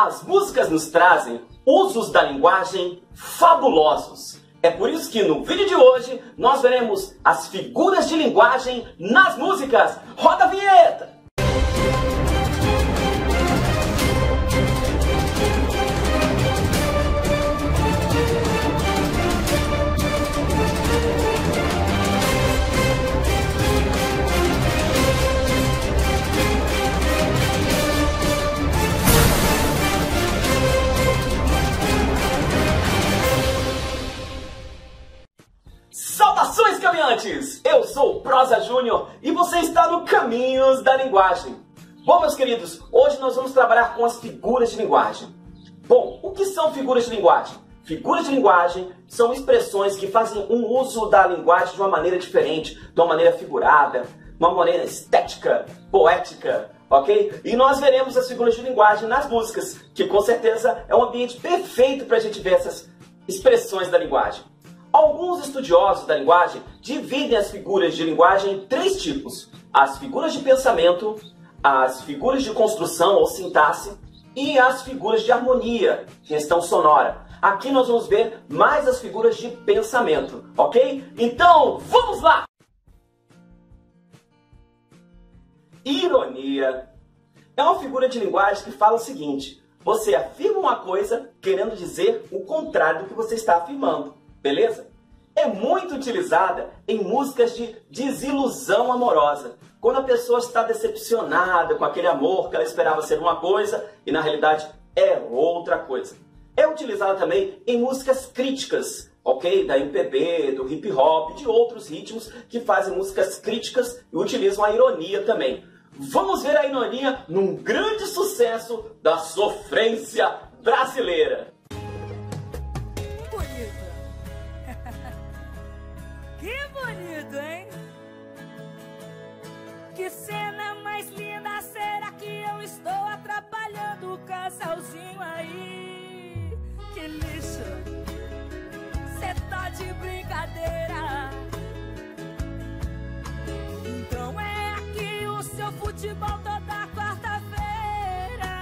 As músicas nos trazem usos da linguagem fabulosos. É por isso que no vídeo de hoje nós veremos as figuras de linguagem nas músicas. Roda a vinheta! Saudações, caminhantes! Eu sou o Prosa Júnior e você está no Caminhos da Linguagem. Bom, meus queridos, hoje nós vamos trabalhar com as figuras de linguagem. Bom, o que são figuras de linguagem? Figuras de linguagem são expressões que fazem um uso da linguagem de uma maneira diferente, de uma maneira figurada, de uma maneira estética, poética, ok? E nós veremos as figuras de linguagem nas músicas, que com certeza é um ambiente perfeito para a gente ver essas expressões da linguagem. Alguns estudiosos da linguagem dividem as figuras de linguagem em três tipos: as figuras de pensamento, as figuras de construção ou sintaxe e as figuras de harmonia, questão sonora. Aqui nós vamos ver mais as figuras de pensamento, ok? Então, vamos lá! Ironia é uma figura de linguagem que fala o seguinte: você afirma uma coisa querendo dizer o contrário do que você está afirmando. Beleza? É muito utilizada em músicas de desilusão amorosa, quando a pessoa está decepcionada com aquele amor que ela esperava ser uma coisa e na realidade é outra coisa. É utilizada também em músicas críticas, ok? Da MPB, do hip hop, de outros ritmos que fazem músicas críticas e utilizam a ironia também. Vamos ver a ironia num grande sucesso da sofrência brasileira. Que bonito, hein? Que cena mais linda, será que eu estou atrapalhando o casalzinho aí? Que lixo, cê tá de brincadeira. Então é aqui o seu futebol toda quarta-feira.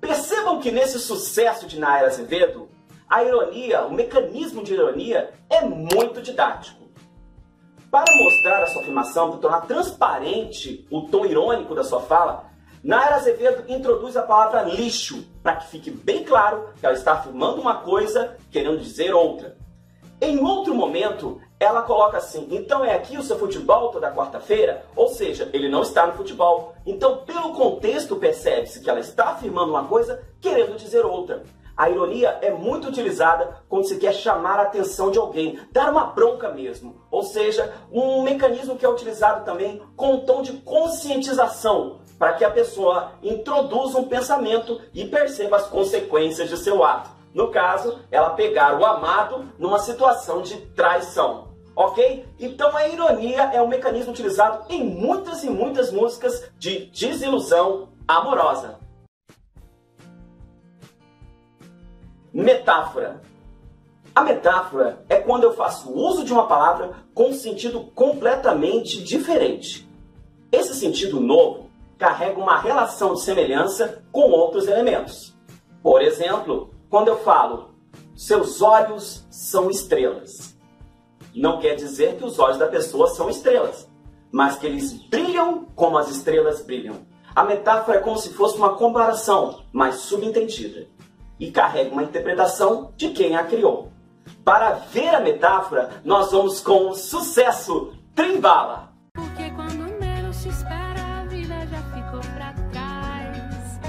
Percebam que nesse sucesso de Nayara Azevedo, a ironia, o mecanismo de ironia é muito didático. Para mostrar a sua afirmação, para tornar transparente o tom irônico da sua fala, Nayara Azevedo introduz a palavra lixo, para que fique bem claro que ela está afirmando uma coisa querendo dizer outra. Em outro momento, ela coloca assim: então é aqui o seu futebol toda quarta-feira? Ou seja, ele não está no futebol. Então, pelo contexto, percebe-se que ela está afirmando uma coisa querendo dizer outra. A ironia é muito utilizada quando se quer chamar a atenção de alguém, dar uma bronca mesmo. Ou seja, um mecanismo que é utilizado também com um tom de conscientização, para que a pessoa introduza um pensamento e perceba as consequências de seu ato. No caso, ela pegar o amado numa situação de traição. Ok? Então a ironia é um mecanismo utilizado em muitas e muitas músicas de desilusão amorosa. Metáfora. A metáfora é quando eu faço uso de uma palavra com um sentido completamente diferente. Esse sentido novo carrega uma relação de semelhança com outros elementos. Por exemplo, quando eu falo, seus olhos são estrelas. Não quer dizer que os olhos da pessoa são estrelas, mas que eles brilham como as estrelas brilham. A metáfora é como se fosse uma comparação, mas subentendida, e carrega uma interpretação de quem a criou. Para ver a metáfora, nós vamos com o sucesso Trem-Bala. Porque quando menos se espera, a vida já ficou pra trás.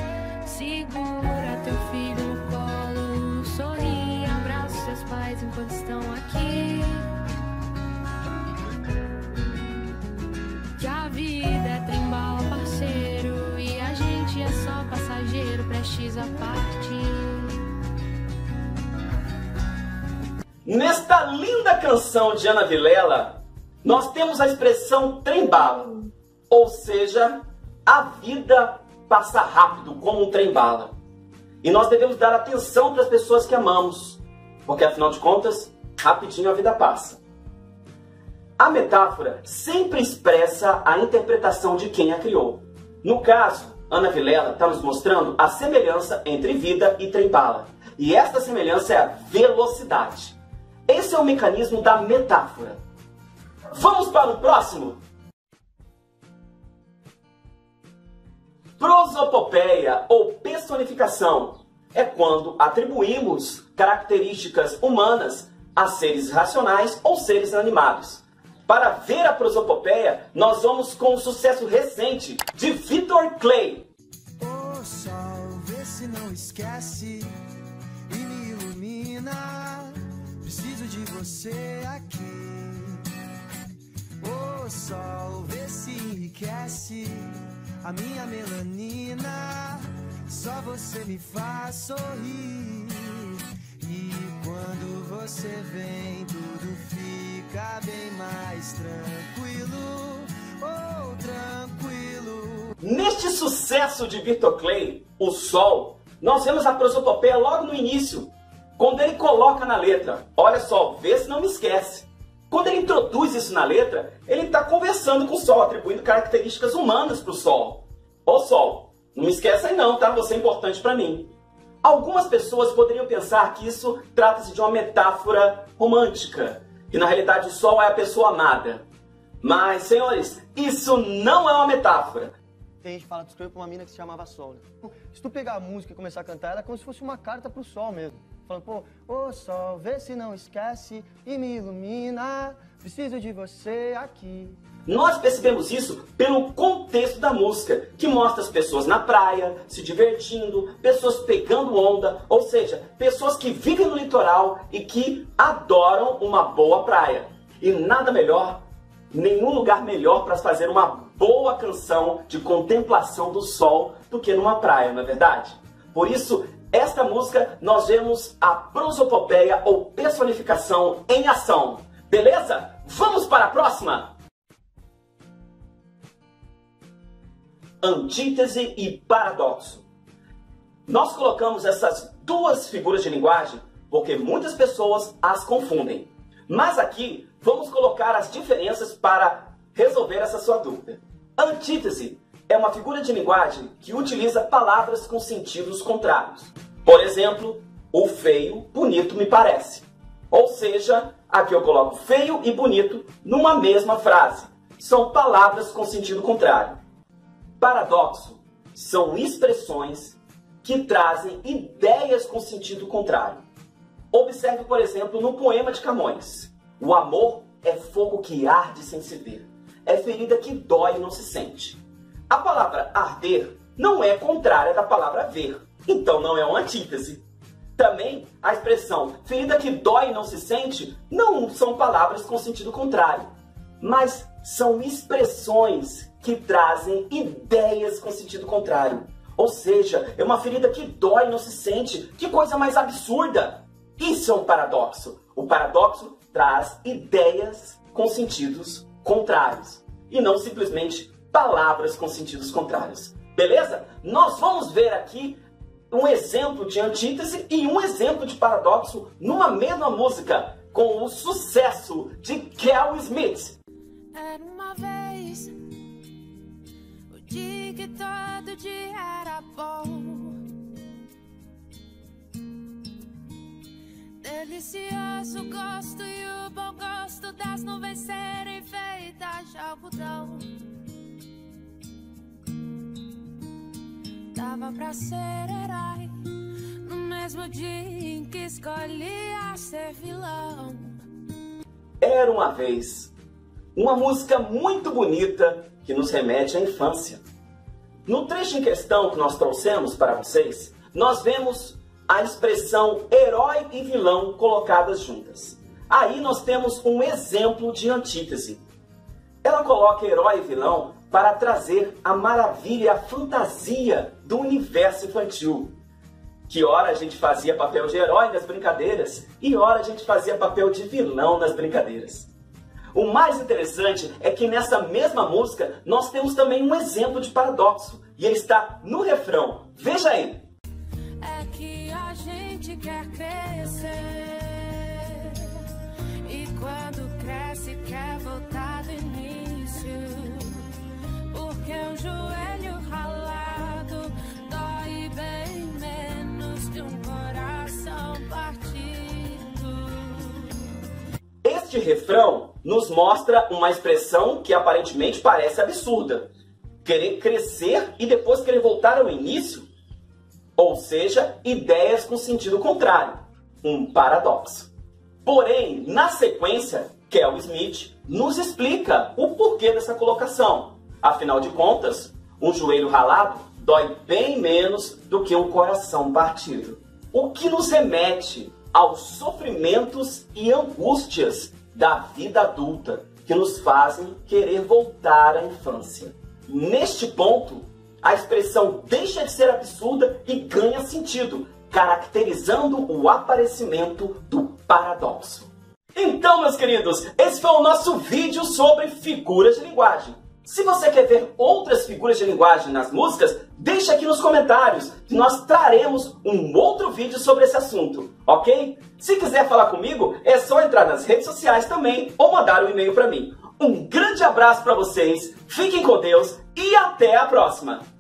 Segura teu filho no colo, sorri, abraça seus pais enquanto estão aqui. Que a vida é trem-bala, parceiro, e a gente é só passageiro, prestes a partir. Nesta linda canção de Ana Vilela, nós temos a expressão trem-bala, ou seja, a vida passa rápido como um trem-bala. E nós devemos dar atenção para as pessoas que amamos, porque afinal de contas, rapidinho a vida passa. A metáfora sempre expressa a interpretação de quem a criou. No caso, Ana Vilela está nos mostrando a semelhança entre vida e trem-bala. E esta semelhança é a velocidade. Esse é o mecanismo da metáfora. Vamos para o próximo? Prosopopeia ou personificação é quando atribuímos características humanas a seres racionais ou seres animados. Para ver a prosopopeia, nós vamos com o sucesso recente de Victor Clay. O sol, vê se não esquece e me ilumina. Preciso de você aqui. O sol, vê se enriquece a minha melanina. Só você me faz sorrir. E quando você vem, tudo fica bem mais tranquilo. Oh, tranquilo. Neste sucesso de Victor Clay, O Sol, nós vemos a prosopopeia logo no início, quando ele coloca na letra, olha só, vê se não me esquece. Quando ele introduz isso na letra, ele está conversando com o Sol, atribuindo características humanas para o Sol. Ô Sol, não me esquece aí não, tá? Você é importante para mim. Algumas pessoas poderiam pensar que isso trata-se de uma metáfora romântica, que na realidade o Sol é a pessoa amada. Mas, senhores, isso não é uma metáfora. Tem gente que fala, tu escreveu pra uma mina que se chamava Sol, né? Se tu pegar a música e começar a cantar, ela é como se fosse uma carta pro Sol mesmo. Falando, pô, ô Sol, vê se não esquece e me ilumina, preciso de você aqui. Nós percebemos isso pelo contexto da música, que mostra as pessoas na praia, se divertindo, pessoas pegando onda, ou seja, pessoas que vivem no litoral e que adoram uma boa praia. E nada melhor, nenhum lugar melhor para fazer uma boa canção de contemplação do sol do que numa praia, não é verdade? Por isso, esta música nós vemos a prosopopeia ou personificação em ação. Beleza? Vamos para a próxima? Antítese e paradoxo. Nós colocamos essas duas figuras de linguagem porque muitas pessoas as confundem. Mas aqui vamos colocar as diferenças para resolver essa sua dúvida. Antítese é uma figura de linguagem que utiliza palavras com sentidos contrários. Por exemplo, o feio, bonito me parece. Ou seja, aqui eu coloco feio e bonito numa mesma frase. São palavras com sentido contrário. Paradoxo são expressões que trazem ideias com sentido contrário. Observe, por exemplo, no poema de Camões. O amor é fogo que arde sem se ver. É ferida que dói e não se sente. A palavra arder não é contrária da palavra ver. Então não é uma antítese. Também a expressão ferida que dói e não se sente não são palavras com sentido contrário. Mas são expressões que trazem ideias com sentido contrário. Ou seja, é uma ferida que dói e não se sente. Que coisa mais absurda! Isso é um paradoxo. O paradoxo traz ideias com sentidos contrários. E não simplesmente palavras com sentidos contrários. Beleza? Nós vamos ver aqui um exemplo de antítese e um exemplo de paradoxo numa mesma música, com o sucesso de Kel Smith. Era uma vez o dia que todo dia era bom, delicioso gosto e o bom gosto das nuvens serem feitas de algodão. Dava pra ser herói no mesmo dia em que escolhia ser vilão. Era uma vez. Uma música muito bonita que nos remete à infância. No trecho em questão que nós trouxemos para vocês, nós vemos a expressão herói e vilão colocadas juntas. Aí nós temos um exemplo de antítese. Ela coloca herói e vilão para trazer a maravilha e a fantasia do universo infantil. Que ora a gente fazia papel de herói nas brincadeiras e ora a gente fazia papel de vilão nas brincadeiras. O mais interessante é que nessa mesma música nós temos também um exemplo de paradoxo. E ele está no refrão. Veja aí. É que a gente quer crescer e quando cresce quer voltar do início, porque o joelho ralado Este refrão nos mostra uma expressão que aparentemente parece absurda. Querer crescer e depois querer voltar ao início? Ou seja, ideias com sentido contrário. Um paradoxo. Porém, na sequência, Kel Smith nos explica o porquê dessa colocação. Afinal de contas, um joelho ralado dói bem menos do que um coração partido. O que nos remete aos sofrimentos e angústias da vida adulta que nos fazem querer voltar à infância. Neste ponto, a expressão deixa de ser absurda e ganha sentido, caracterizando o aparecimento do paradoxo. Então, meus queridos, esse foi o nosso vídeo sobre figuras de linguagem. Se você quer ver outras figuras de linguagem nas músicas, deixa aqui nos comentários que nós traremos um outro vídeo sobre esse assunto, ok? Se quiser falar comigo, é só entrar nas redes sociais também ou mandar um e-mail para mim. Um grande abraço para vocês, fiquem com Deus e até a próxima!